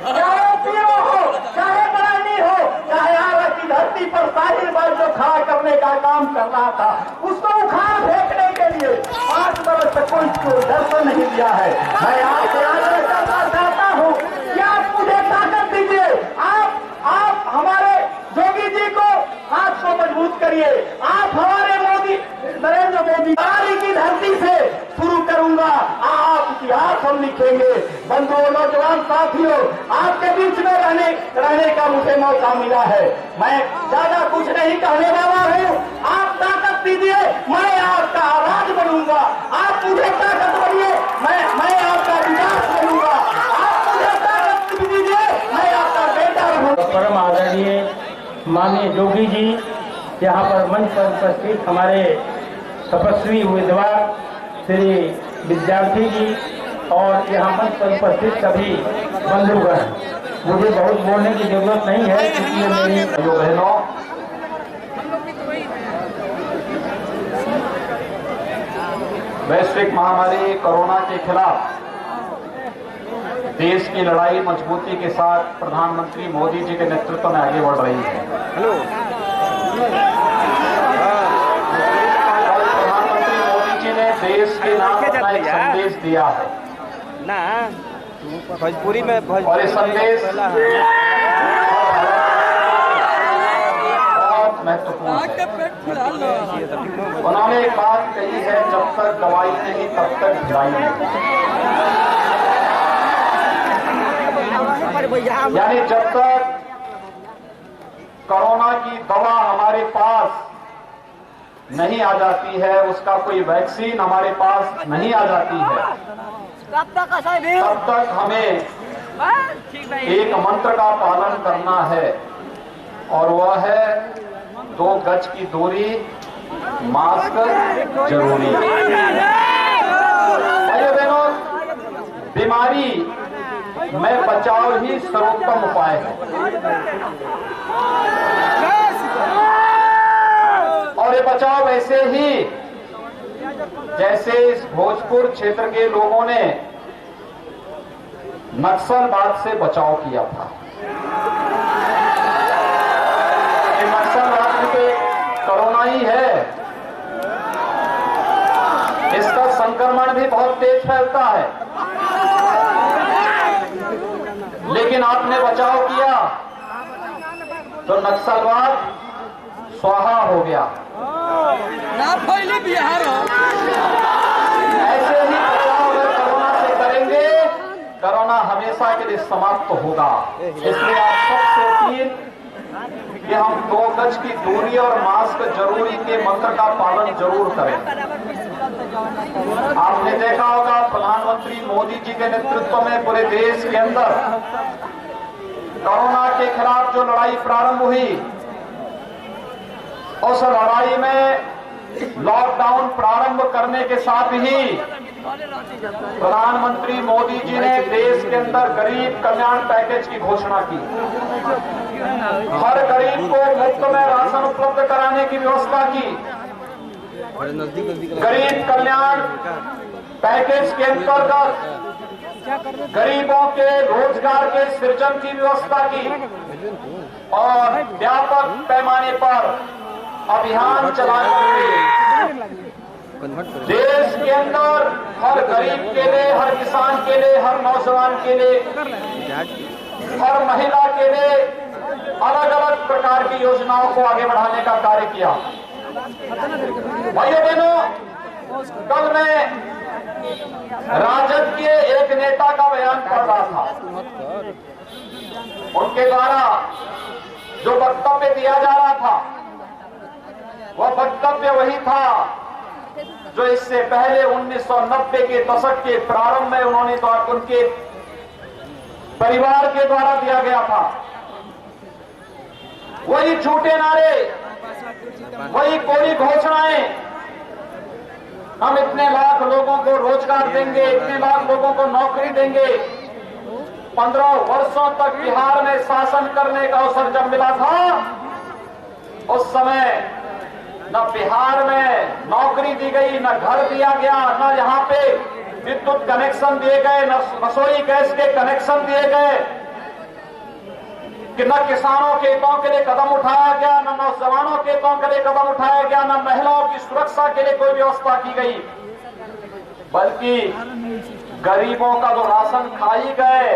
चाहे पीओ हो, चाहे बरानी हो, चाहे आरा की धरती पर साहिल बार जो खड़ा करने का काम कर रहा था, उसको उखाड़ फेंकने के लिए 5 बरस तक कोई दर्शन नहीं दिया है। मैं आपसे आग्रह करना चाहता हूँ कि आप मुझे ताकत दीजिए, आप हमारे जोगी जी को हाथ को मजबूत करिए। आप हमारे मोदी नरेंद्र मोदी की धरती से शुरू करूंगा, आप इतिहास हम लिखेंगे। बंधुओं, नौजवान साथियों, आपके बीच में रहने का मुझे मौका मिला है। मैं ज्यादा कुछ नहीं कहने वाला हूँ, आप ताकत दीजिए, मैं आपका आवाज बनूंगा। आप मुझे ताकत बनिए, मैं आपका विकास बनूंगा। आप मुझे ताकत दीजिए, मैं आपका बेटा बनूंगा। परम आदरणीय माननीय जोगी जी, यहाँ पर मंच पर उपस्थित हमारे तपस्वी उम्मीदवार श्री विद्यार्थी जी और यहाँ मंच पर उपस्थित सभी बंधुगण, मुझे बहुत बोलने की जरूरत नहीं है क्योंकि ये मेरी बहनों, वैश्विक महामारी कोरोना के खिलाफ देश की लड़ाई मजबूती के साथ प्रधानमंत्री मोदी जी के नेतृत्व में आगे बढ़ रही है। प्रधानमंत्री मोदी जी ने देश के नाम अपना एक संदेश दिया है ना, भोजपुरी में और ये संदेश बहुत महत्वपूर्ण है। उन्होंने एक बात कही है, जब तक दवाई नहीं तब तक ढिलाई नहीं। यानी जब तक कोरोना की दवा हमारे पास नहीं आ जाती है, उसका कोई वैक्सीन हमारे पास नहीं आ जाती है, तब तक हमें एक मंत्र का पालन करना है और वह है 2 गज की दूरी, मास्क जरूरी। भाइयों बहनों, बीमारी में बचाव ही सर्वोत्तम उपाय है और ये बचाव ऐसे ही जैसे इस भोजपुर क्षेत्र के लोगों ने नक्सलवाद से बचाव किया था। ये नक्सलवाद तो कोरोना ही है, इसका संक्रमण भी बहुत तेज फैलता है, लेकिन आपने बचाव किया तो नक्सलवाद स्वाहा हो गया। ना फैले बिहार ऐसे ही बचाव अगर कोरोना से करेंगे, कोरोना हमेशा के लिए समाप्त होगा। इसलिए आप सबसे अपील कि हम 2 गज की दूरी और मास्क जरूरी के मंत्र का पालन जरूर करें। आपने देखा होगा प्रधानमंत्री मोदी जी के नेतृत्व में पूरे देश के अंदर कोरोना के खिलाफ जो लड़ाई प्रारंभ हुई, उस लड़ाई में लॉकडाउन प्रारंभ करने के साथ ही प्रधानमंत्री मोदी जी ने देश के अंदर गरीब कल्याण पैकेज की घोषणा की। हर गरीब को मुफ्त में राशन उपलब्ध कराने की व्यवस्था की। गरीब कल्याण पैकेज के अंतर्गत गरीबों के रोजगार के सृजन की व्यवस्था की और व्यापक पैमाने पर अभियान चलाकर देश के अंदर हर गरीब के लिए, हर किसान के लिए, हर नौजवान के लिए, हर महिला के लिए अलग अलग प्रकार की योजनाओं को आगे बढ़ाने का कार्य किया। भाइयों बहनों, कल मैं राजद के एक नेता का बयान पढ़ रहा था। उनके द्वारा जो वक्तव्य दिया जा रहा था, वह वक्तव्य वही था जो इससे पहले 1990 के दशक के प्रारंभ में उन्होंने उनके परिवार के द्वारा दिया गया था। वही झूठे नारे, वही कोरी घोषणाएं, हम इतने लाख लोगों को रोजगार देंगे, इतने लाख लोगों को नौकरी देंगे। 15 वर्षों तक बिहार में शासन करने का अवसर जब मिला था, उस समय न बिहार में नौकरी दी गई, न घर दिया गया, न यहाँ पे विद्युत कनेक्शन दिए गए, न रसोई गैस के कनेक्शन दिए गए। कि न किसानों के हितों के लिए कदम उठाया गया, न नौजवानों के हितों के लिए कदम उठाया गया, न महिलाओं की सुरक्षा के लिए कोई व्यवस्था की गई, बल्कि गरीबों का जो राशन खाई गए,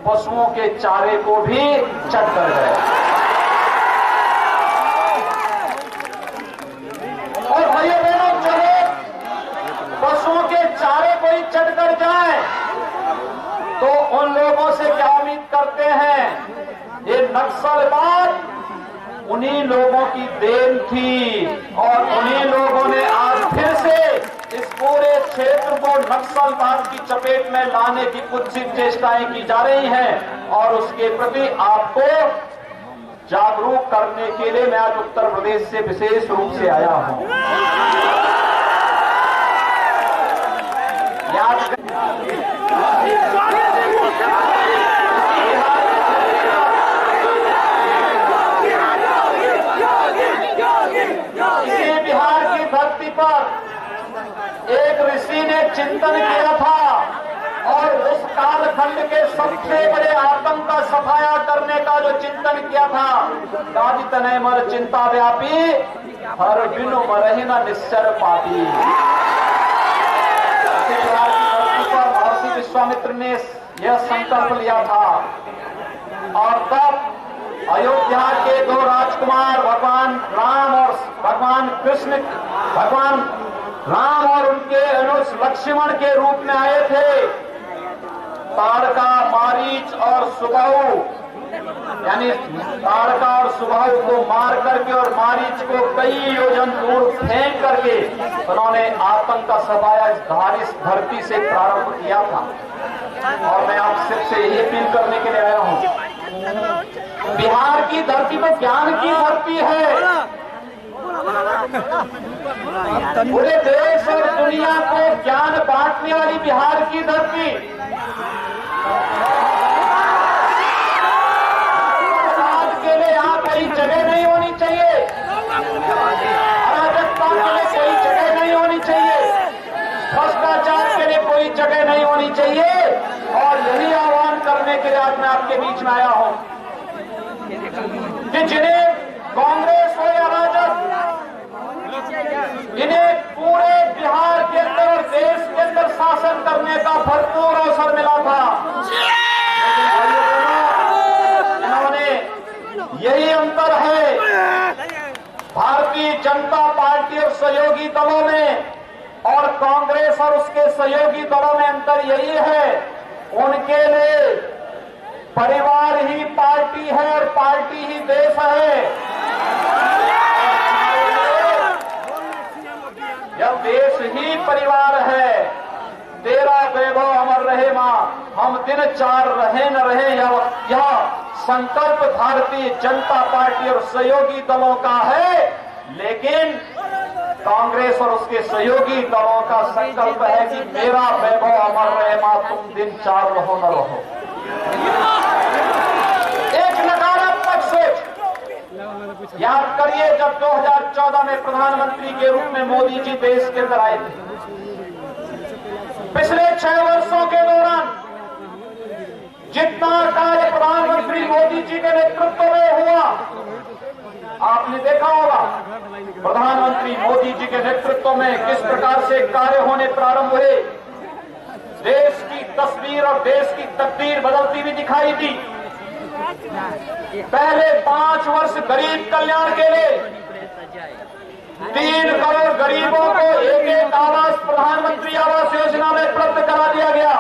पशुओं के चारे को भी चट कर गए। और भाइयों बहनों, चले पशुओं के चारे को ही चट कर जाए तो उन लोगों से क्या उम्मीद करते हैं? ये नक्सलवाद उन्हीं लोगों की देन थी और उन्हीं लोगों ने आज फिर से इस पूरे क्षेत्र को नक्सलवाद की चपेट में लाने की कुत्सित चेष्टाएं की जा रही हैं और उसके प्रति आपको जागरूक करने के लिए मैं आज उत्तर प्रदेश से विशेष रूप से आया हूं। याद बिहार की धरती पर एक ऋषि ने चिंतन किया था और उस कालखंड के सबसे बड़े आतंक का सफाया करने का जो चिंतन किया था, गादी तनय मर चिंता व्यापी हर बिनु मरहि न निश्चर पापी। बिहार की धरती पर महर्षि विश्वामित्र ने यह संकल्प लिया था और तब अयोध्या के दो राजकुमार भगवान राम और भगवान कृष्ण, भगवान राम और उनके अनुज लक्ष्मण के रूप में आए थे। ताड़का, मारीच और सुबाहु, यानी ताड़का और सुबाहु को मार करके और मारीच को कई योजन दूर फेंक करके उन्होंने आतंक का सफाया इस धरती से प्रारंभ किया था। और मैं आप सबसे यही अपील करने के लिए आया हूं, बिहार की धरती में ज्ञान की धरती है। पूरे देश और दुनिया को ज्ञान बांटने वाली बिहार की धरती। समाज के लिए यहाँ कहीं जगह नहीं होनी चाहिए, अराजकता के लिए कोई जगह नहीं होनी चाहिए, भ्रष्टाचार के लिए कोई जगह नहीं होनी चाहिए। और यही आह्वान करने के लिए आज मैं आपके बीच में आया हूं कि जिन्हें कांग्रेस हो या राजद, इन्हें पूरे बिहार के अंदर और देश के अंदर शासन करने का भरपूर अवसर मिला था, इन्होंने यही अंतर है भारतीय जनता पार्टी और सहयोगी दलों में और कांग्रेस और उसके सहयोगी दलों में अंतर यही है, उनके लिए परिवार ही पार्टी है और पार्टी ही देश है। जब देश ही परिवार है, तेरा वैभव अमर रहे मां, हम दिन चार रहे न रहे, यह संकल्प भारतीय जनता पार्टी और सहयोगी दलों का है। लेकिन कांग्रेस और उसके सहयोगी दलों का संकल्प है कि मेरा वैभव अमर रहे मां, तुम दिन चार रहो न रहो। एक नकारात्मक सोच। याद करिए, जब 2014 में प्रधानमंत्री के रूप में मोदी जी देश के अंदर आए थे, पिछले 6 वर्षों के दौरान जितना कार्य प्रधानमंत्री मोदी जी के नेतृत्व में हुआ, आपने देखा होगा प्रधानमंत्री मोदी जी के नेतृत्व में किस प्रकार से कार्य होने प्रारंभ हुए। देश की तस्वीर और देश की तकदीर बदलती हुई दिखाई दी। पहले 5 वर्ष गरीब कल्याण के लिए 3 करोड़ गरीबों को एक आवास प्रधानमंत्री आवास योजना में उपलब्ध करा दिया गया।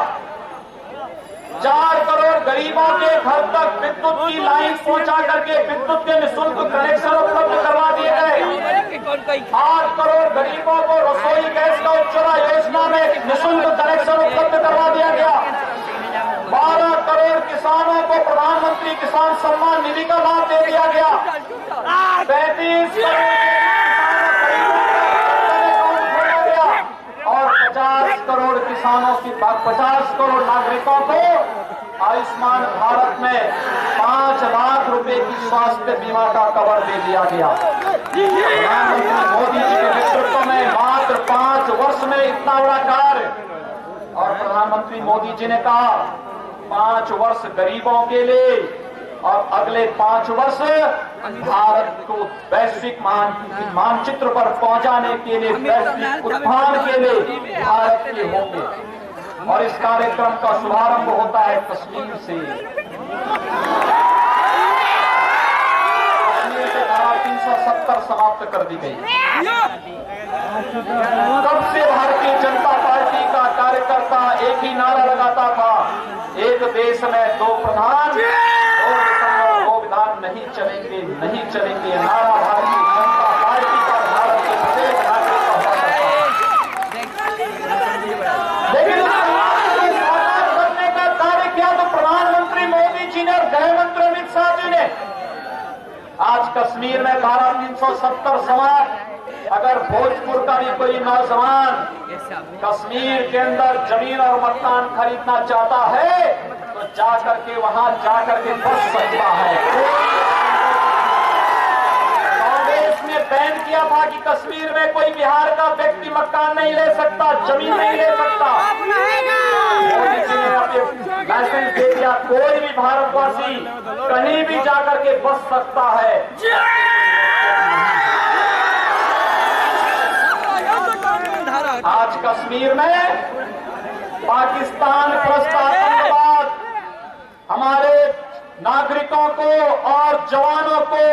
4 करोड़ गरीबों के घर तक विद्युत की लाइन पहुंचा करके विद्युत के निःशुल्क कनेक्शन उपलब्ध करवा दिए गए। 8 करोड़ गरीबों को रसोई गैस का उज्ज्वला योजना में निःशुल्क कनेक्शन उपलब्ध करवा दिया गया। 12 करोड़ किसानों को प्रधानमंत्री किसान सम्मान निधि का लाभ दे दिया गया। 35 और 50 करोड़ किसानों की 50 करोड़ नागरिकों को आयुष्मान भारत में 5 लाख रुपए की स्वास्थ्य बीमा का कवर दे दिया गया। प्रधानमंत्री मोदी जी के नेतृत्व में मात्र 5 वर्ष में इतना बड़ा कार्य। और प्रधानमंत्री मोदी जी ने कहा 5 वर्ष गरीबों के लिए और अगले 5 वर्ष भारत को वैश्विक मानचित्र पर पहुंचाने के लिए, वैश्विक उत्थान के लिए भारत के होंगे। और इस कार्यक्रम का शुभारंभ होता है कश्मीर से। कश्मीर से धारा 370 समाप्त कर दी गई। तब से भारतीय जनता पार्टी का कार्यकर्ता एक ही नारा लगाता था, एक देश में 2 प्रधान, 2 नेता और 2 विधान नहीं चलेंगे, नहीं चलेंगे। नारा भारतीय जनता पार्टी का, भारत के प्रत्येक नागरिक का होता था। लेकिन उस समाज को साकार करने का कार्य किया तो प्रधानमंत्री मोदी जी ने और गृह मंत्री अमित शाह जी ने। आज कश्मीर में धारा 370 समाप्त। अगर भोजपुर का भी कोई नौजवान कश्मीर के अंदर जमीन और मकान खरीदना चाहता है तो जाकर के वहां जाकर के बस सकता है। कांग्रेस ने बैन किया था कि कश्मीर में कोई बिहार का व्यक्ति मकान नहीं ले सकता, जमीन नहीं ले सकता। मोदी जी ने अपने लाइसेंस दे दिया, कोई भी भारतवासी कहीं भी जाकर के बस सकता है। आज कश्मीर में पाकिस्तान प्रस्त आतंकवाद हमारे नागरिकों को और जवानों को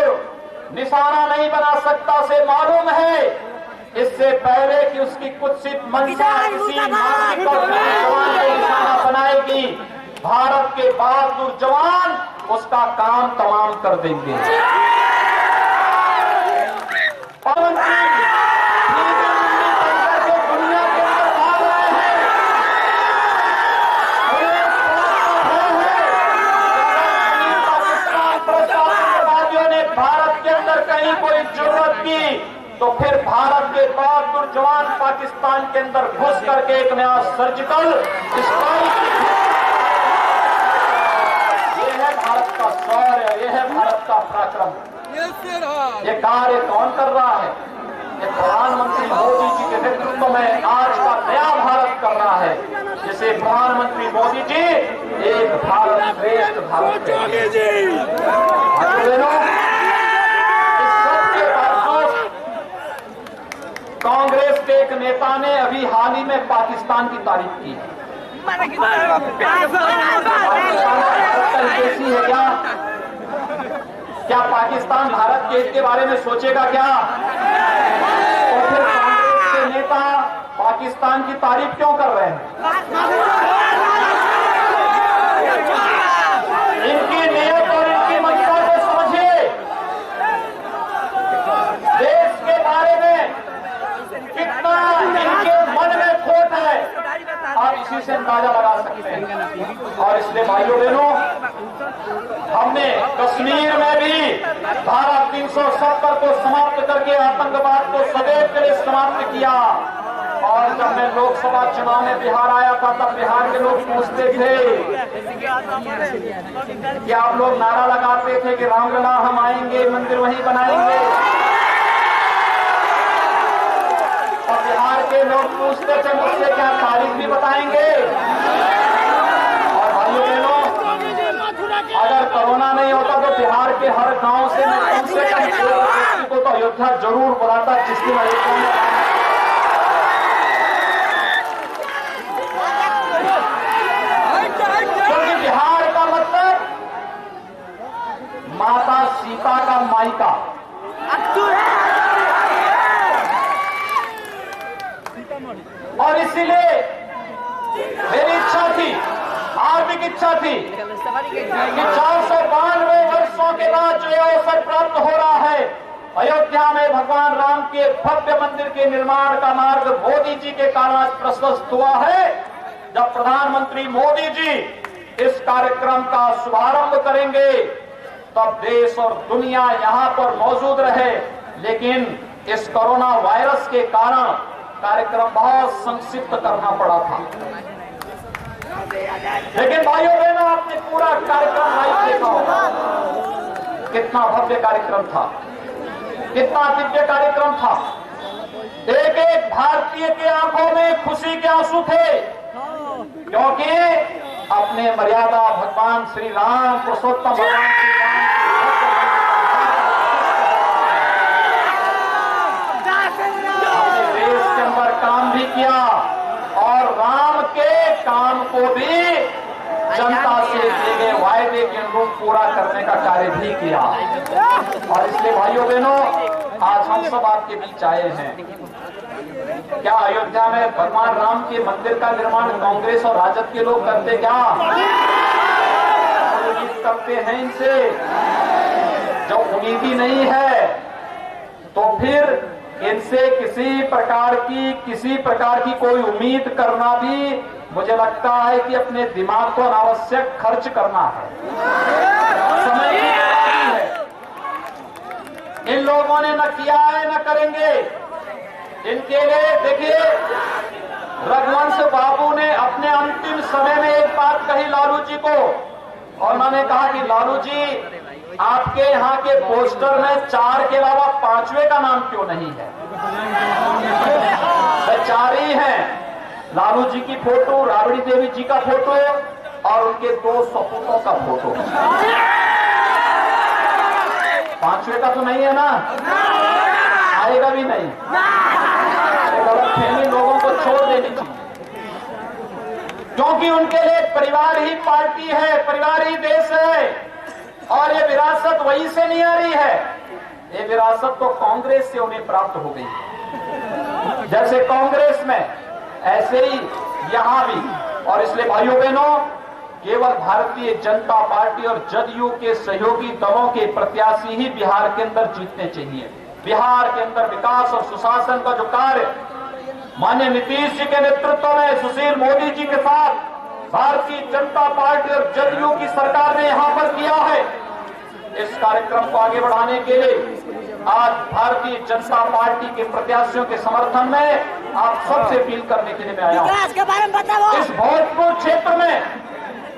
निशाना नहीं बना सकता से मालूम है। इससे पहले कि उसकी कुत्सित मंशा किसी नागरिक और जवान को निशाना बनाएगी, भारत के बहादुर जवान उसका काम तमाम कर देंगे। कहीं कोई जरूरत की तो फिर भारत के बहादुर जवान पाकिस्तान के अंदर घुस करके एक नया सर्जिकल स्ट्राइक, ये है भारत का शौर्य, ये है भारत का पराक्रम। ये कार्य कौन कर रहा है? ये प्रधानमंत्री मोदी जी के नेतृत्व में आज का नया भारत कर रहा है, जिसे प्रधानमंत्री मोदी जी एक भारत श्रेष्ठ भारत। कांग्रेस के एक नेता ने अभी हाल ही में पाकिस्तान की तारीफ की है। पाकिस्तान कैसी है क्या पाकिस्तान भारत के हित के बारे में सोचेगा क्या? तो फिर कांग्रेस के नेता पाकिस्तान की तारीफ क्यों कर रहे हैं? इनकी नियत और इनकी मंशा को समझिए। देश के बारे में कितना इनके मन में खोट है, आप इसी से अंदाजा लगा सकते हैं। और इसलिए भाइयों बहनों, हमने कश्मीर में भी धारा 370 को समाप्त करके आतंकवाद को सदैव के लिए समाप्त किया। और जब मैं लोकसभा चुनाव में बिहार आया था तब बिहार के लोग पूछते थे कि आप लोग नारा लगाते थे कि रामलला हम आएंगे, मंदिर वहीं बनाएंगे। और बिहार के लोग पूछते थे मुझसे क्या तारीख भी बताएंगे? और भाइयों बहनों, अगर कोरोना नहीं होता तो बिहार के हर गांव से मैं कम से कम 1 व्यक्ति को तो अयोध्या जरूर बुलाता, जिसकी अयोध्या में बिहार का मतलब माता सीता का मायका। और इसीलिए मेरी इच्छा थी, हार्दिक इच्छा थी कि 492 वर्षों के बाद जो अवसर प्राप्त हो रहा है, अयोध्या में भगवान राम के भव्य मंदिर के निर्माण का मार्ग मोदी जी के कारण प्रशस्त हुआ है। जब प्रधानमंत्री मोदी जी इस कार्यक्रम का शुभारंभ करेंगे तब देश और दुनिया यहां पर मौजूद रहे, लेकिन इस कोरोना वायरस के कारण कार्यक्रम बहुत संक्षिप्त करना पड़ा था। लेकिन भाइयों बहनों, आपने पूरा कार्यक्रम लाइव देखा होगा, कितना भव्य कार्यक्रम था, कितना दिव्य कार्यक्रम था। एक एक भारतीय के आंखों में खुशी के आंसू थे, क्योंकि अपने मर्यादा भगवान श्री राम, पुरुषोत्तम भगवान श्री राम को भी जनता से किए गए वायदे के अनुरूप पूरा करने का कार्य भी किया। और इसलिए भाइयों बहनों, आज हम सब आपके बीच आए हैं। क्या अयोध्या में भगवान राम के मंदिर का निर्माण कांग्रेस और राजद के लोग करते क्या? करते हैं इनसे। जब उम्मीद ही नहीं है तो फिर इनसे किसी प्रकार की कोई उम्मीद करना भी मुझे लगता है कि अपने दिमाग को अनावश्यक खर्च करना है, समय की बर्बादी है। इन लोगों ने न किया है न करेंगे। इनके लिए देखिए, रघुवंश बाबू ने अपने अंतिम समय में एक बात कही लालू जी को, और उन्होंने कहा कि लालू जी, आपके यहाँ के पोस्टर में 4 के अलावा 5वें का नाम क्यों नहीं है? 4 ही हैं, लालू जी की फोटो, राबड़ी देवी जी का फोटो और उनके 2 सपूतों का फोटो। 5वें का तो नहीं है ना, आएगा भी नहीं। गलतफहमी लोगों को छोड़ देनी चाहिए, क्योंकि उनके लिए परिवार ही पार्टी है, परिवार ही देश है। और ये विरासत वहीं से नहीं आ रही है, ये विरासत तो कांग्रेस से उन्हें प्राप्त हो गई। जैसे कांग्रेस में ऐसे ही यहां भी। और इसलिए भाइयों बहनों, केवल भारतीय जनता पार्टी और जदयू के सहयोगी दलों के प्रत्याशी ही बिहार के अंदर जीतने चाहिए। बिहार के अंदर विकास और सुशासन का जो कार्य माननीय नीतीश जी के नेतृत्व में सुशील मोदी जी के साथ भारतीय जनता पार्टी और जदयू की सरकार ने यहां पर किया है, इस कार्यक्रम को आगे बढ़ाने के लिए आज भारतीय जनता पार्टी के प्रत्याशियों के समर्थन में आप सबसे अपील करने के लिए मैं आया हूं। इस भोजपुर क्षेत्र में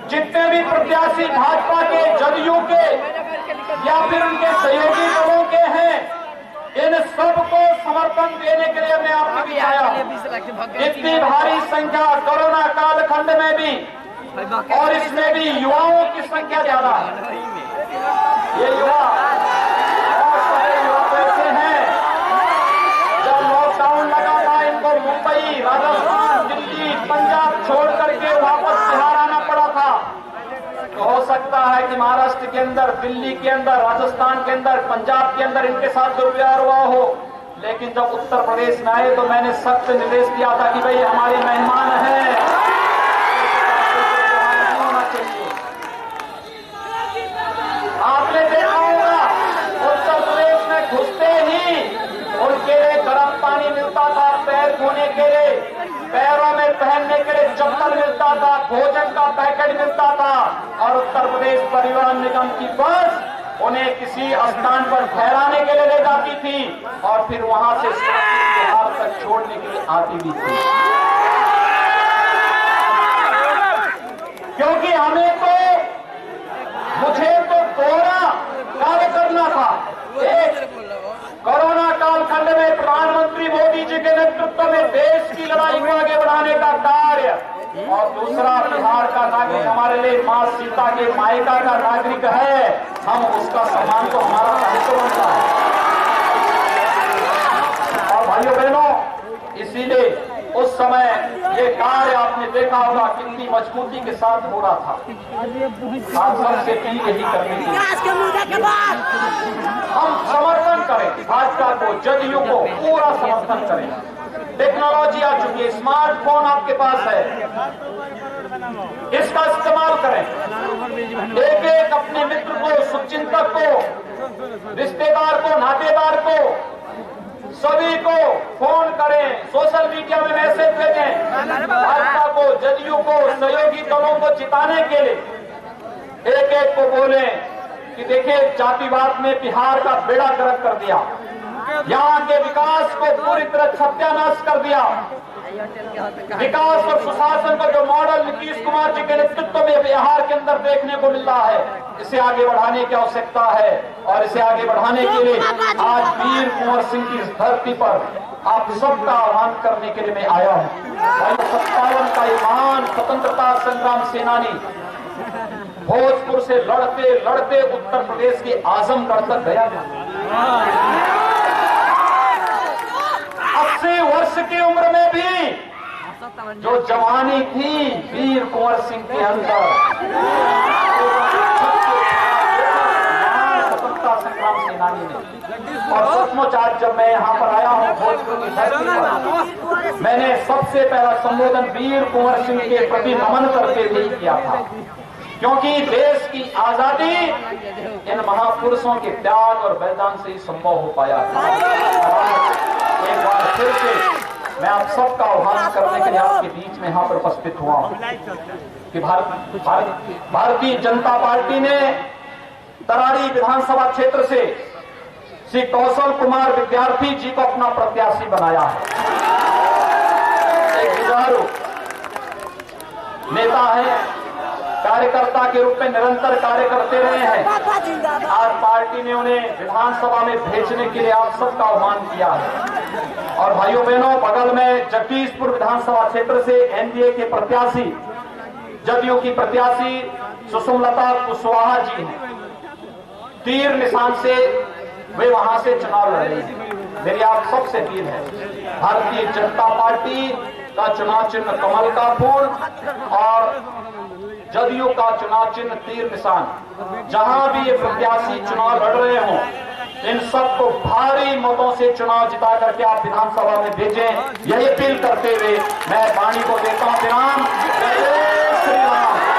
जितने भी प्रत्याशी भाजपा के, जदयू के या फिर उनके सहयोगी दलों के हैं, इन सबको समर्थन देने के लिए मैं आपके बीच आया। इतनी भारी संख्या कोरोना कालखंड में भी, और इसमें भी युवाओं की संख्या ज्यादा है। ये युवा तो ऐसे हैं, जब लॉकडाउन लगा था इनको मुंबई, राजस्थान, दिल्ली, पंजाब छोड़ करके वापस बिहार आना पड़ा था। तो हो सकता है कि महाराष्ट्र के अंदर, दिल्ली के अंदर, राजस्थान के अंदर, पंजाब के अंदर इनके साथ दुर्व्यवहार हुआ हो, लेकिन जब उत्तर प्रदेश में आए तो मैंने सख्त निर्देश दिया था कि भाई हमारे मेहमान हैं, होना चाहिए। आपने देखा होगा उत्तर प्रदेश में घुसते ही उनके लिए गर्म पानी मिलता था, पैर धोने के लिए, पैरों में पहनने के लिए चप्पल मिलता था, भोजन का पैकेट मिलता था, और उत्तर प्रदेश परिवहन निगम की बस उन्हें किसी स्थान पर ठहराने के लिए ले जाती थी और फिर वहां से बिहार तक छोड़ने के लिए आती भी थी। क्योंकि मुझे तो दोहरा कार्य करना था। एक, कोरोना कालखंड में प्रधानमंत्री मोदी जी के नेतृत्व में देश की लड़ाई को आगे बढ़ाने का कार्य, और दूसरा, बिहार का नागरिक हमारे लिए मां सीता के मायका का नागरिक है, हम उसका सम्मान तो हमारा दायित्व बनता है। और भाइयों बहनों, इसीलिए उस समय ये कार्य आपने देखा होगा कितनी मजबूती के साथ हो रहा था। आप सबसे अपील यही करने की, हम समर्थन करें भाजपा को, जदयू को पूरा समर्थन करें। टेक्नोलॉजी आ चुकी है, स्मार्टफोन आपके पास है, इसका इस्तेमाल करें। एक एक अपने मित्र को, शुभचिंतक को, रिश्तेदार को, नातेदार को, सभी को फोन करें, सोशल मीडिया में मैसेज भेजें। भाजपा को, जदयू को, सहयोगी दलों को जिताने के लिए एक एक को बोलें कि देखिए, जातिवाद में बिहार का बेड़ा गर्क कर दिया, यहाँ के विकास को पूरी तरह सत्यानाश कर दिया। विकास और सुशासन का जो मॉडल नीतीश कुमार जी के नेतृत्व में बिहार के अंदर देखने को मिल रहा है, इसे आगे बढ़ाने की आवश्यकता है। और इसे आगे बढ़ाने के लिए आज वीर कुंवर सिंह की इस धरती पर आप सबका आह्वान करने के लिए मैं आया हूँ। 57 का महान स्वतंत्रता संग्राम सेनानी भोजपुर से लड़ते लड़ते उत्तर प्रदेश के आजमगढ़ तक गया। 80 वर्ष की उम्र में भी जो जवानी थी वीर कुंवर सिंह के अंदर, स्वतंत्रता संग्राम सेनानी ने। और सचमुच आज जब मैं यहाँ पर आया हूँ भोजपुर की धरती पर, मैंने सबसे पहला संबोधन वीर कुंवर सिंह के प्रति नमन करके भी किया था, क्योंकि देश की आजादी इन महापुरुषों के त्याग और बलिदान से ही संभव हो पाया था। एक बार फिर से मैं आप सबका आह्वान करने के लिए आपके बीच में यहाँ पर उपस्थित हुआ हूँ कि भारतीय जनता पार्टी ने तरारी विधानसभा क्षेत्र से श्री कौशल कुमार विद्यार्थी जी को अपना प्रत्याशी बनाया है। एक जुझारू नेता है, कार्यकर्ता के रूप में निरंतर कार्य करते रहे हैं। आज पार्टी ने उन्हें विधानसभा में भेजने के लिए आप सबका आह्वान किया है। और भाइयों बहनों, बगल में जगदीशपुर विधानसभा क्षेत्र से एनडीए के प्रत्याशी, जदयू की प्रत्याशी सुषमलता कुशवाहा जी हैं। तीर निशान से वे वहां से चुनाव लड़ रही हैं। मेरी आप सबसे अपील है, भारतीय जनता पार्टी का चुनाव चिन्ह कमल का फूल और जदयू का चुनाव चिन्ह तीर निशान। जहां भी ये प्रत्याशी चुनाव लड़ रहे हों, इन सबको भारी मतों से चुनाव जिता करके आप विधानसभा में भेजें। यही अपील करते हुए मैं वाणी को देता हूं विराम। जय श्री राम।